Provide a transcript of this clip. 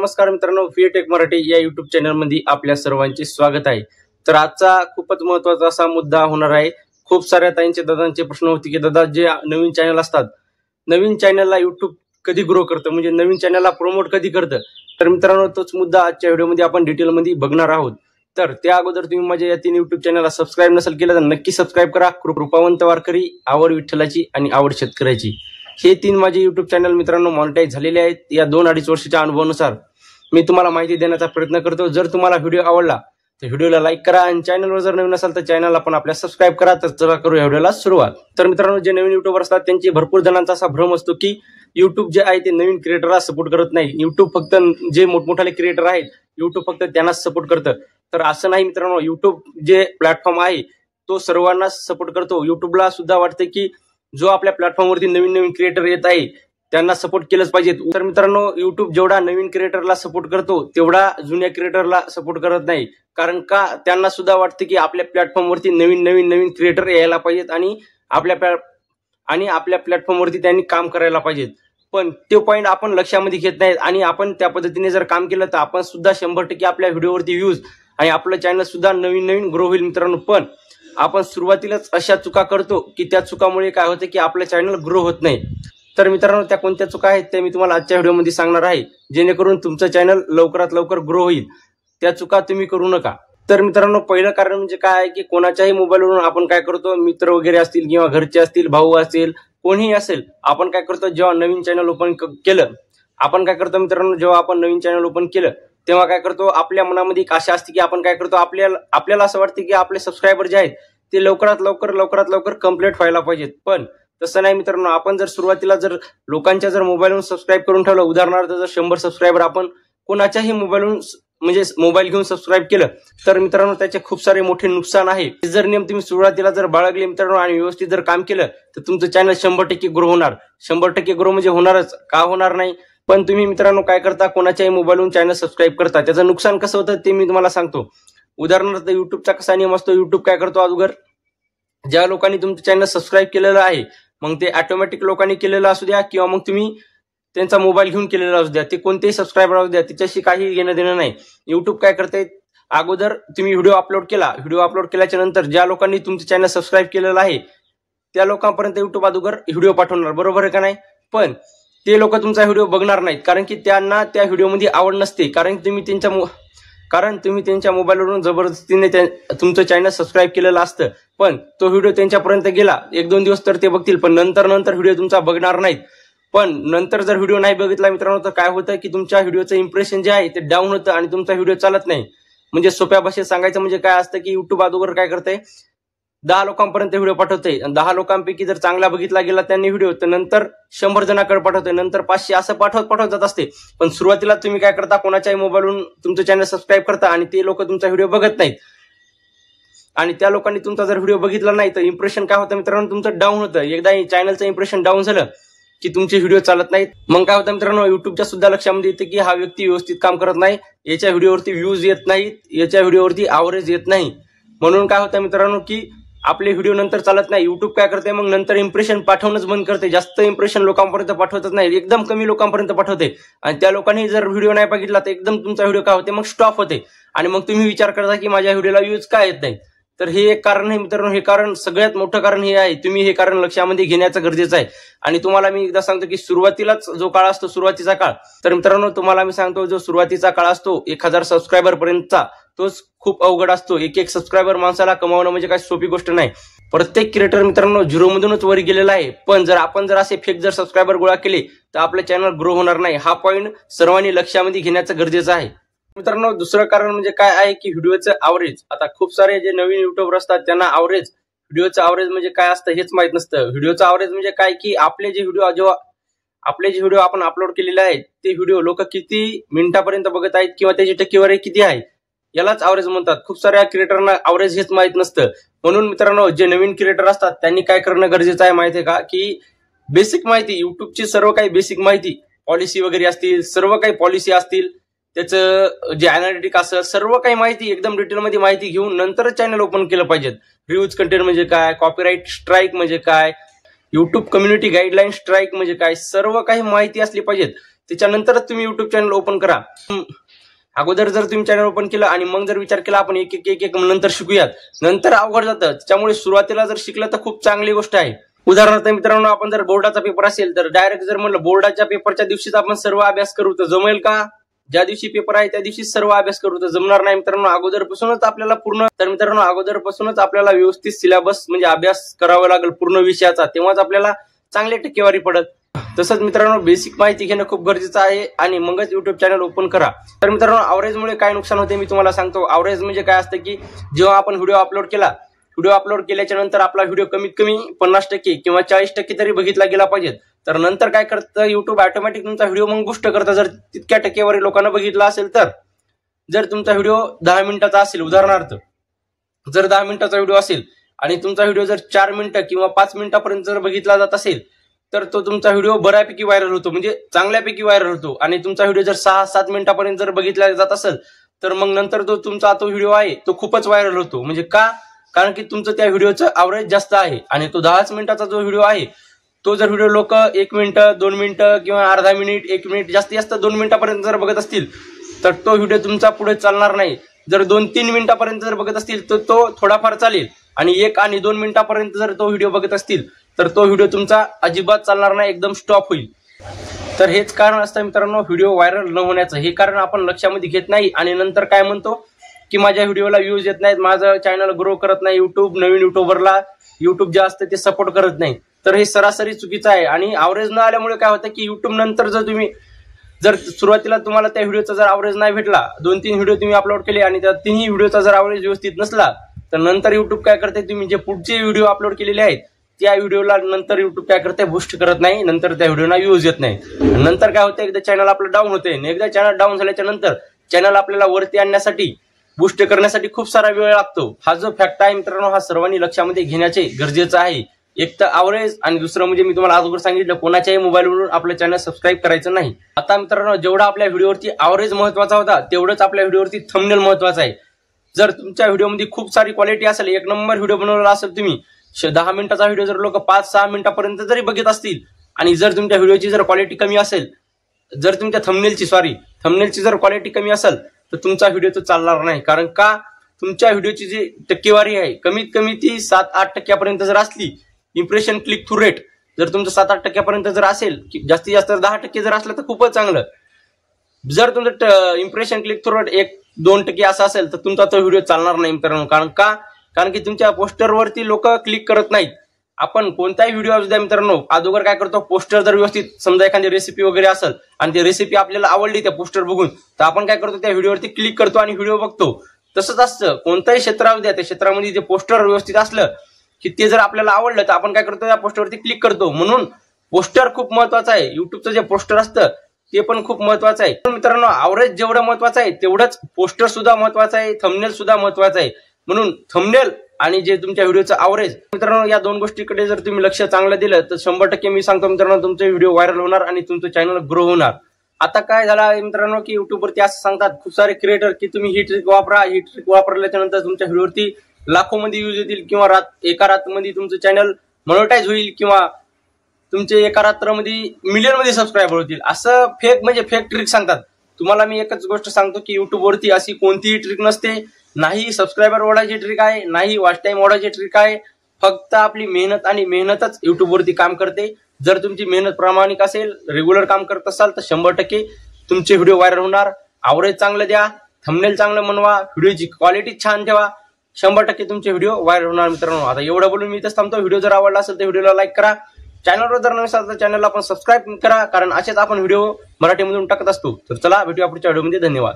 नमस्कार मित्रांनो, टेक मराठी या युट्यूब चॅनल मध्ये आपल्या सर्वांचे स्वागत आहे। तर आजचा खूपच महत्त्वाचा असा मुद्दा होणार आहे। खूप साऱ्या ताईंचे दादांचे प्रश्न होते की दादा जे नवीन चॅनल असतात, नवीन चॅनलला युट्यूब कधी ग्रो करतं, म्हणजे नवीन चॅनलला प्रमोट कधी करतं। तर मित्रांनो तोच मुद्दा आजच्या व्हिडिओमध्ये आपण डिटेलमध्ये बघणार आहोत। तर त्या अगोदर तुम्ही माझ्या या 3 युट्यूब चॅनलला सबस्क्राइब नसेल केलं तर नक्की सबस्क्राइब करा। कृपावंत वारकरी, आवड विठ्ठलाची आणि आवड शेतकऱ्याची हे 3 माझे युट्यूब चॅनल मित्रांनो मॉनिटाईज झालेले आहेत। या 2-2.5 वर्षाच्या अनुभवानुसार मी तुम्हाला माहिती देण्याचा प्रयत्न करतो। जर तुम्हाला व्हिडिओ आवडला तर व्हिडिओला लाईक करा आणि चॅनलवर जर नवीन असाल तर चॅनलला पण आपल्या सबस्क्राइब करा। तर चला करू या व्हिडिओला सुरुवात। तर मित्रांनो जे नवीन युट्यूबर असतात त्यांची भरपूर जणांचा असा भ्रम असतो की युट्यूब जे आहे ते नवीन क्रिएटरला सपोर्ट करत नाही। युट्यूब फक्त जे मोठमोठाले क्रिएटर आहेत युट्यूब फक्त त्यांनाच सपोर्ट करतं। तर असं नाही मित्रांनो, युट्यूब जे प्लॅटफॉर्म आहे तो सर्वांना सपोर्ट करतो। युट्यूबला सुद्धा वाटते की जो आपल्या प्लॅटफॉर्मवरती नवीन नवीन क्रिएटर येत आहे त्यांना सपोर्ट केलंच पाहिजे। तर मित्रांनो युट्यूब जेवढा नवीन क्रिएटरला सपोर्ट करतो तेवढा जुन्या क्रिएटरला सपोर्ट करत नाही। कारण का त्यांना सुद्धा वाटते की आपल्या प्लॅटफॉर्मवरती नवीन क्रिएटर यायला पाहिजेत आणि आपल्या प्लॅटफॉर्मवरती त्यांनी काम करायला पाहिजेत। पण तो पॉइंट आपण लक्षामध्ये घेत नाहीत आणि आपण त्या पद्धतीने जर काम केलं तर आपण सुद्धा 100% आपल्या व्हिडिओवरती व्ह्यूज आणि आपलं चॅनल सुद्धा नवीन ग्रो होईल मित्रांनो। पण आपण सुरुवातीलाच अशा चुका करतो की त्या चुकामुळे काय होते की आपलं चॅनल ग्रो होत नाही। तर मित्रांनो त्या कोणत्या चुका आहेत ते मी तुम्हाला आजच्या व्हिडिओमध्ये सांगणार आहे, जेणेकरून तुमचं चॅनल लवकरात लवकर ग्रो होईल। त्या चुका तुम्ही करू नका। तर मित्रांनो पहिलं कारण म्हणजे काय आहे की कोणाच्याही मोबाईलवरून आपण काय करतो, मित्र वगैरे असतील किंवा घरचे असतील, भाऊ असेल, कोणीही असेल, आपण काय करतो जेव्हा नवीन चॅनल ओपन केलं, आपण काय करतो मित्रांनो जेव्हा आपण नवीन चॅनल ओपन केलं तेव्हा काय करतो आपल्या मनामध्ये एक आशा असते की आपण काय करतो आपल्याला असं वाटतं की आपले सबस्क्रायबर जे आहेत ते लवकरात लवकर कंप्लीट व्हायला पाहिजेत। पण तसं नाही मित्रांनो, आपण जर सुरुवातीला जर लोकांच्या जर मोबाईलवरून सबस्क्राईब करून ठेवलं, उदाहरणार्थ जर 100 सबस्क्रायबर आपण कोणाच्याही मोबाईलवरून म्हणजे मोबाईल घेऊन सबस्क्राईब केलं तर मित्रांनो त्याचे खूप सारे मोठे नुकसान आहे। जर नियम तुम्ही सुरुवातीला जर बाळगले मित्रांनो आणि व्यवस्थित जर काम केलं तर तुमचं चॅनल 100% ग्रो होणार। 100% ग्रो म्हणजे होणारच, का होणार नाही। पण तुम्ही मित्रांनो काय करता, कोणाच्याही मोबाईलवरून चॅनल सबस्क्राईब करता, त्याचं नुकसान कसं होतं ते मी तुम्हाला सांगतो। उदाहरणार्थ युट्यूबचा कसा नियम असतो, युट्यूब काय करतो अगोदर ज्या लोकांनी तुमचं चॅनल सबस्क्राईब केलेलं आहे, मग ते ऑटोमॅटिक लोकांनी केलेलं असू द्या किंवा मग तुम्ही त्यांचा मोबाईल घेऊन केलेला असू द्या, ते कोणतेही सबस्क्रायबर असू द्या, त्याच्याशी काही घेणं देणं नाही। युट्यूब काय करते, अगोदर तुम्ही व्हिडिओ अपलोड केल्याच्या नंतर ज्या लोकांनी तुमचं चॅनल सबस्क्राईब केलेलं आहे त्या लोकांपर्यंत युट्यूब अगोदर व्हिडिओ पाठवणार, बरोबर आहे का नाही। पण ते लोक तुमचा व्हिडिओ बघणार नाहीत, कारण की त्यांना त्या व्हिडिओमध्ये आवड नसते, कारण तुम्ही त्यांच्या मोबाईलवरून जबरदस्तीने तुमचं चॅनल सबस्क्राईब केलेलं असतं। पण तो व्हिडिओ त्यांच्यापर्यंत गेला 1-2 दिवस तर ते बघतील, पण नंतर व्हिडिओ तुमचा बघणार नाहीत। पण नंतर जर व्हिडिओ नाही बघितला मित्रांनो तर काय होतं की तुमच्या व्हिडिओचं इम्प्रेशन जे आहे ते डाऊन होतं आणि तुमचा व्हिडिओ चालत नाही। म्हणजे सोप्या भाषेत सांगायचं म्हणजे काय असतं की युट्यूब अगोदर काय करते, 10 लोकांपर्यंत व्हिडिओ पाठवते, 10 लोकांपैकी जर चांगला बघितला गेला त्यांनी व्हिडिओ तर नंतर 100 जणांकडे पाठवते, नंतर 500 असं पाठवत जात असते। पण सुरुवातीला तुम्ही काय करता, कोणाच्याही मोबाईलवरून तुमचं चॅनल सबस्क्राईब करता आणि ते लोक तुमचा व्हिडिओ बघत नाहीत आणि त्या लोकांनी तुमचा जर व्हिडिओ बघितला नाही तर इम्प्रेशन काय होतं मित्रांनो, तुमचं डाऊन होतं। एकदा चॅनलचं इम्प्रेशन डाऊन झालं की तुमचे व्हिडिओ चालत नाहीत। मग काय होतं मित्रांनो, युट्यूबच्या सुद्धा लक्षामध्ये येते की हा व्यक्ती व्यवस्थित काम करत नाही, याच्या व्हिडिओवरती व्ह्यूज येत नाहीत, याच्या व्हिडिओवरती ॲव्हरेज येत नाही। म्हणून काय होतं मित्रांनो की आपले व्हिडिओ नंतर चालत नाही। युट्यूब काय करते मग नंतर इम्प्रेशन पाठवणंच बंद करते, जास्त इम्प्रेशन लोकांपर्यंत पाठवतच नाही, एकदम कमी लोकांपर्यंत पाठवते। आणि त्या लोकांनी जर व्हिडिओ नाही बघितला तर एकदम तुमचा व्हिडिओ काय होते मग स्टॉप होते आणि मग तुम्ही विचार करता की माझ्या व्हिडिओला व्ह्यूज काय येत नाही। तर हे एक कारण आहे मित्रांनो, हे कारण सगळ्यात मोठं कारण हे आहे, तुम्ही हे कारण लक्षामध्ये घेण्याचं गरजेचं आहे। आणि तुम्हाला मी एकदा सांगतो की सुरुवातीलाच जो काळ असतो, सुरुवातीचा काळ, तर मित्रांनो तुम्हाला मी सांगतो जो सुरुवातीचा काळ असतो 1000 सबस्क्रायबर पर्यंतचा, तोच खूप अवघड असतो। एक सबस्क्रायबर माणसाला कमावणं म्हणजे काही सोपी गोष्ट नाही। प्रत्येक क्रिएटर मित्रांनो 0 मधूनच वर गेलेला आहे। पण आपण जर असे फेक सबस्क्रायबर गोळा केले तर आपलं चॅनल ग्रो होणार नाही। हा पॉईंट सर्वांनी लक्षामध्ये घेण्याचं गरजेचं आहे। मित्रांनो दुसरं कारण म्हणजे काय आहे की व्हिडिओचं ॲव्हरेज। आता खूप सारे जे नवीन युट्यूबर असतात त्यांना व्हिडिओचं ॲव्हरेज म्हणजे काय असतं हेच माहित नसतं। व्हिडिओचं ॲव्हरेज म्हणजे काय की आपले जे व्हिडिओ आपण अपलोड केलेले आहेत ते व्हिडिओ लोक किती मिनिटापर्यंत बघत आहेत किंवा त्याची टक्केवारी किती आहे यालाच ॲव्हरेज म्हणतात। खूप साऱ्या क्रिएटरना ॲव्हरेज हेच माहित नसतं। म्हणून मित्रांनो जे नवीन क्रिएटर असतात त्यांनी काय करणं गरजेचं आहे माहिती आहे का, की बेसिक माहिती, युट्यूबची सर्व काही बेसिक माहिती, पॉलिसी वगैरे असतील, सर्व काही पॉलिसी असतील, त्याचं जे अॅनालिटिक असेल, सर्व काही माहिती एकदम डिटेलमध्ये माहिती घेऊन नंतरच चॅनल ओपन केलं पाहिजे। व्ह्यूज कंटेंट म्हणजे काय, कॉपीराईट स्ट्राईक म्हणजे काय, युट्यूब कम्युनिटी गाईडलाईन स्ट्राईक म्हणजे काय, सर्व काही माहिती असली पाहिजे। त्याच्यानंतरच तुम्ही युट्यूब चॅनल ओपन करा. अगोदर जर तुम्ही चॅनल ओपन केलं आणि मग जर विचार केला आपण एक एक नंतर शिकूयात, नंतर अवघड जातं. त्यामुळे सुरुवातीला जर शिकलं तर खूप चांगली गोष्ट आहे. उदाहरणार्थ मित्रांनो, आपण जर बोर्डाचा पेपर असेल तर डायरेक्ट जर म्हणलं बोर्डाच्या पेपरच्या दिवशीच आपण सर्व अभ्यास करू तर जमेल का? ज्या दिवशी पेपर आहे त्या दिवशी सर्व अभ्यास करू तर जमणार नाही मित्रांनो. अगोदरपासूनच आपल्याला व्यवस्थित सिलेबस म्हणजे अभ्यास करावा लागेल पूर्ण विषयाचा, तेव्हाच आपल्याला चांगली टक्केवारी पडत. तसंच मित्रांनो, बेसिक माहिती घेणं खूप गरजेचं आहे आणि मगच युट्यूब चॅनल ओपन करा. तर मित्रांनो, अवरेजमुळे काय नुकसान होते मी तुम्हाला सांगतो. अवरेज म्हणजे काय असतं की जेव्हा आपण व्हिडिओ अपलोड केल्याच्या नंतर आपला व्हिडिओ कमीत कमी 50% किंवा 40% तरी बघितला गेला पाहिजे. तर नंतर काय करतं युट्यूब ऑटोमॅटिक तुमचा व्हिडिओ मग बूस्ट करतं जर तितक्या टक्केवारी लोकांना बघितला असेल तर. जर तुमचा व्हिडिओ 10 मिनिटाचा असेल, उदाहरणार्थ जर 10 मिनिटाचा व्हिडिओ असेल आणि तुमचा व्हिडिओ जर 4 मिनिटं किंवा 5 मिनिटापर्यंत जर बघितला जात असेल तर तो तुमचा व्हिडिओ बऱ्यापैकी व्हायरल होतो, म्हणजे चांगल्यापैकी व्हायरल होतो. आणि तुमचा व्हिडिओ जर 6-7 मिनिटापर्यंत जर बघितला जात असेल तर मग नंतर तुमचा व्हिडिओ आहे तो खूपच व्हायरल होतो. म्हणजे का? कारण की तुमचं त्या व्हिडिओचं अवरेज जास्त आहे आणि तो 10 मिनिटाचा जो व्हिडिओ आहे तो जर व्हिडिओ लोक 1 मिनिटं 2 मिनिटं किंवा अर्धा मिनिट 1 मिनिट जास्तीत जास्त 2 मिनिटापर्यंत जर बघत असतील तर तो व्हिडिओ तुमचा पुढे चालणार नाही. जर 2-3 मिनिटापर्यंत जर बघत असतील तर तो थोडाफार चालेल आणि 1 आणि 2 मिनिटापर्यंत जर तो व्हिडिओ बघत असतील तर तो व्हिडिओ तुमचा अजिबात चालणार नाही, एकदम स्टॉप होईल. तर हेच कारण असतं मित्रांनो व्हिडिओ व्हायरल न होण्याचं. हे कारण आपण लक्षामध्ये घेत नाही आणि नंतर काय म्हणतो की माझ्या व्हिडिओला व्ह्यूज येत नाहीत, माझं चॅनल ग्रो करत नाही, नवीन युट्यूबरला युट्यूब जे असतं ते सपोर्ट करत नाही. तर हे सरासरी चुकीचं आहे. आणि अवरेज न आल्यामुळे काय होतं की युट्यूब नंतर जर सुरुवातीला तुम्हाला त्या व्हिडिओचा जर अवरेज नाही भेटला, 2-3 व्हिडिओ तुम्ही अपलोड केले आणि त्या तिन्ही व्हिडिओचा जर अवरेज व्यवस्थित नसला तर नंतर युट्यूब काय करते, तुम्ही जे पुढचे व्हिडिओ अपलोड केलेले आहेत त्या व्हिडिओला नंतर युट्यूब काय करते, बूस्ट करत नाही, नंतर त्या व्हिडिओला व्ह्यूज येत नाही. नंतर काय होतं, एकदा चॅनल आपलं डाऊन होते. एकदा चॅनल डाऊन झाल्याच्या नंतर चॅनल आपल्याला वरती आणण्यासाठी बूस्ट करण्यासाठी खूप सारा वेळ लागतो. हा जो फॅक्ट आहे मित्रांनो हा सर्वांनी लक्षामध्ये घेण्याचे गरजेचं आहे. एक तर अवरेज आणि दुसरं म्हणजे मी तुम्हाला अगोदर सांगितलं कोणाच्याही मोबाईलवरून आपलं चॅनल सबस्क्राईब करायचं नाही. आता मित्रांनो, जेवढा आपल्या व्हिडिओवरती अवरेज महत्वाचा होता तेवढंच आपल्या व्हिडिओवरती थंबनेल महत्वाचा आहे. जर तुमच्या व्हिडिओमध्ये खूप सारी क्वालिटी असेल, 1 नंबर व्हिडिओ बनवलेला असेल, तुम्ही 10 मिनिटाचा व्हिडिओ जर लोक 5-6 मिनिटापर्यंत जरी बघत असतील आणि जर तुमच्या व्हिडिओची जर क्वालिटी कमी असेल, जर तुमच्या थंबनेलची जर क्वालिटी कमी असेल तर तुमचा व्हिडिओ तो चालणार नाही. कारण का? तुमच्या व्हिडिओची जी टक्केवारी आहे कमीत कमी ती 7-8% जर असली, इम्प्रेशन क्लिक थ्रू रेट जर तुमचं 7-8% जर असेल, जास्तीत जास्त 10% जर असलं तर खूपच चांगलं. जर तुमचं इम्प्रेशन क्लिक थ्रू रेट 1-2% असं असेल तर तुमचा तो व्हिडिओ चालणार नाही मित्रांनो. कारण का? कारण की तुमच्या पोस्टरवरती लोक क्लिक करत नाहीत. आपण कोणताही व्हिडिओ असू द्या मित्रांनो, अगोदर काय करतो, पोस्टर जर व्यवस्थित समजा एखादी रेसिपी वगैरे असेल आणि ती रेसिपी आपल्याला आवडली त्या पोस्टर बघून तर आपण काय करतो, त्या व्हिडिओवरती क्लिक करतो आणि व्हिडिओ बघतो. तसंच असतं कोणताही क्षेत्र असू द्या, त्या क्षेत्रामध्ये जे पोस्टर व्यवस्थित असलं की ते जर आपल्याला आवडलं तर आपण काय करतो, त्या पोस्टरवरती क्लिक करतो. म्हणून पोस्टर खूप महत्वाचं आहे. युट्यूबचं जे पोस्टर असतं ते पण खूप महत्वाचं आहे. मित्रांनो, अवरेज जेवढं महत्वाचं आहे तेवढंच पोस्टर सुद्धा महत्वाचं आहे, थंबनेल सुद्धा महत्वाचं आहे. म्हणून थंबनेल आणि जे तुमच्या व्हिडिओचं अवरेज मित्रांनो, या 2 गोष्टीकडे जर तुम्ही लक्ष चांगलं दिलं तर 100% मी सांगतो मित्रांनो तुमचे व्हिडिओ व्हायरल होणार आणि तुमचं चॅनल ग्रो होणार. आता काय झालं मित्रांनो की युट्यूबवरती असं सांगतात खूप सारे क्रिएटर की तुम्ही ही ट्रिक वापरा, ही ट्रिक वापरल्याच्या नंतर तुमच्या व्हिडिओवरती लाखोमध्ये व्ह्यूज येतील किंवा एका रात्रीमध्ये तुमचं चॅनल मॉनिटाईज होईल किंवा तुमचे एका रात्रामध्ये मिलियनमध्ये सबस्क्रायबर होतील. असं फेक ट्रिक सांगतात. तुम्हाला मी एकच गोष्ट सांगतो की युट्यूबवरती अशी कोणतीही ट्रिक नसते. नाही सबस्क्रायबर वाढायची ट्रिक आहे, नाही वॉच टाइम वाढायची ट्रिक आहे. फक्त आपली मेहनत आणि मेहनतच युट्यूबवरती काम करते. जर तुमची मेहनत प्रामाणिक असेल, रेग्युलर काम करत असाल तर 100% तुमचे व्हिडिओ व्हायरल होणार. अवरेज चांगलं द्या, थंबनेल चांगलं बनवा, व्हिडिओची क्वालिटी छान ठेवा, 100% तुमचे व्हिडिओ व्हायरल होणार मित्रांनो. आता एवढं बोलून मी इथंच थांबतो. व्हिडिओ जर आवडला असेल तर व्हिडिओला लाईक करा. चॅनलवर जर नवीन असाल तर चॅनलला आपण सबस्क्राईब करा, कारण असेच आपण व्हिडिओ मराठीमधून टाकत असतो. तर चला भेटूया पुढच्या व्हिडिओमध्ये. धन्यवाद.